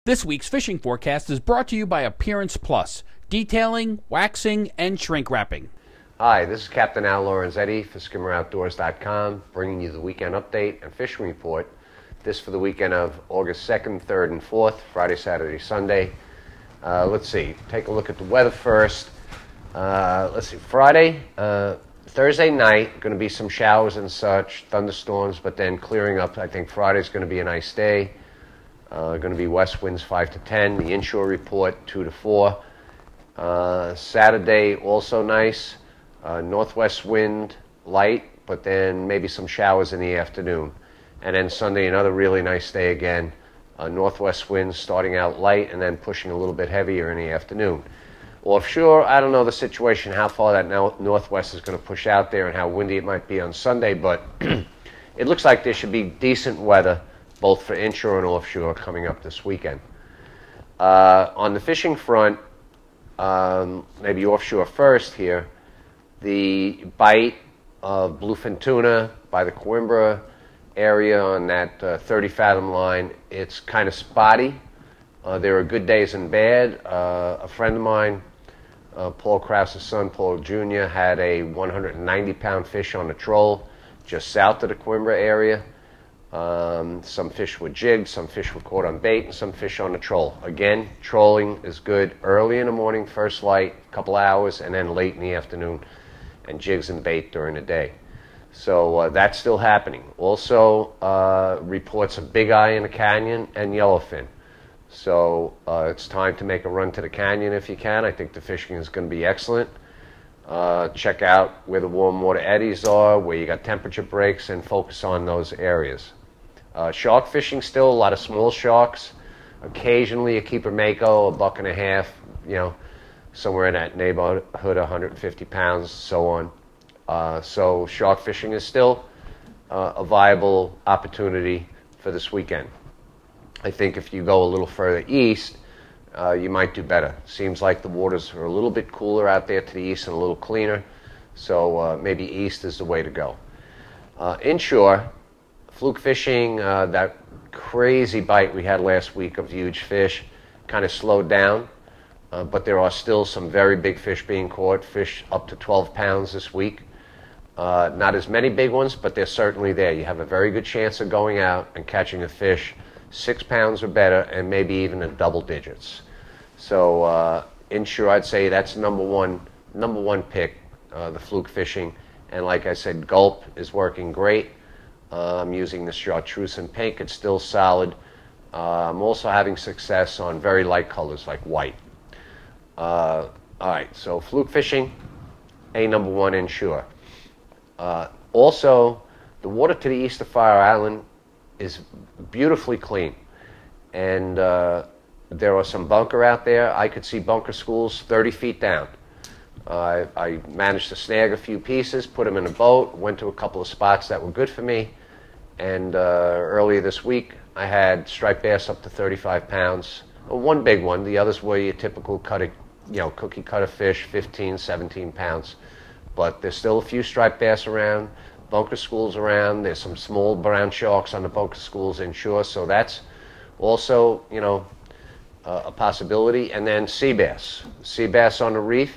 This week's fishing forecast is brought to you by Appearance Plus, detailing, waxing, and shrink wrapping. Hi, this is Captain Al Lorenzetti for skimmeroutdoors.com, bringing you the weekend update and fishing report. This for the weekend of August 2nd, 3rd, and 4th, Friday, Saturday, Sunday. Let's see, take a look at the weather first. Let's see, Friday, Thursday night, going to be some showers and such, thunderstorms, but then clearing up. I think Friday's going to be a nice day. Going to be west winds 5 to 10. The inshore report 2 to 4. Saturday also nice. Northwest wind light, but then maybe some showers in the afternoon. And then Sunday another really nice day again. Northwest winds starting out light and then pushing a little bit heavier in the afternoon. Offshore, I don't know the situation, how far that northwest is going to push out there and how windy it might be on Sunday, but it looks like there should be decent weather both for inshore and offshore coming up this weekend. On the fishing front, maybe offshore first here, the bite of bluefin tuna by the Coimbra area on that 30 fathom line, it's kind of spotty. There are good days and bad. A friend of mine, Paul Krause's son, Paul Jr., had a 190-pound fish on a troll just south of the Coimbra area. Some fish were jigged, some fish were caught on bait, and some fish on the troll. Again, trolling is good early in the morning, first light, a couple hours, and then late in the afternoon, and jigs and bait during the day. So that's still happening. Also, reports of big eye in the canyon and yellowfin. So it's time to make a run to the canyon if you can. I think the fishing is going to be excellent. Check out where the warm water eddies are, where you got temperature breaks, and focus on those areas. Shark fishing still, a lot of small sharks. Occasionally a keeper mako, $1.50, you know, somewhere in that neighborhood, 150 pounds, so on. So shark fishing is still a viable opportunity for this weekend. I think if you go a little further east, you might do better. Seems like the waters are a little bit cooler out there to the east and a little cleaner, so maybe east is the way to go. Inshore, fluke fishing, that crazy bite we had last week of huge fish kind of slowed down, but there are still some very big fish being caught, fish up to 12 pounds this week. Not as many big ones, but they're certainly there. You have a very good chance of going out and catching a fish 6 pounds or better, and maybe even in double digits. So inshore, I'd say that's number one pick, the fluke fishing. And like I said, gulp is working great. I'm using the chartreuse and pink. It's still solid. I'm also having success on very light colors like white. All right, so fluke fishing, number one inshore. Also, the water to the east of Fire Island is beautifully clean, and there are some bunker out there. I could see bunker schools 30 feet down. I managed to snag a few pieces, put them in a boat, went to a couple of spots that were good for me, and earlier this week I had striped bass up to 35 pounds. One big one. The others were your typical cookie cutter fish, 15, 17 pounds. But there's still a few striped bass around, bunker schools around. There's some small brown sharks on the bunker schools inshore, so that's also, you know, a possibility. And then sea bass on the reef,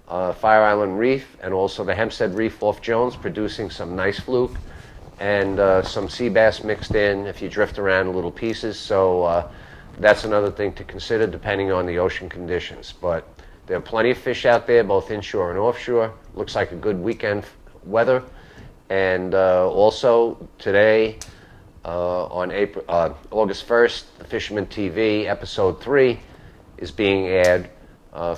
Fire Island Reef, and also the Hempstead Reef off Jones, producing some nice fluke, and some sea bass mixed in if you drift around in little pieces. So that's another thing to consider depending on the ocean conditions. But there are plenty of fish out there, both inshore and offshore. Looks like a good weekend weather. And also today, on August 1st, the Fisherman TV episode 3 is being aired.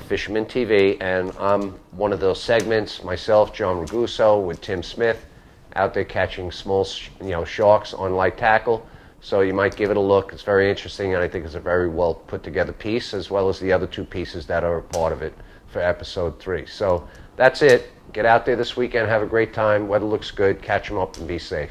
Fisherman TV, and I'm one of those segments, myself, John Raguso, with Tim Smith, out there catching small, sharks on light tackle. So you might give it a look. It's very interesting, and I think it's a very well put together piece, as well as the other two pieces that are a part of it for episode 3. So that's it. Get out there this weekend, have a great time. Weather looks good. Catch them up and be safe.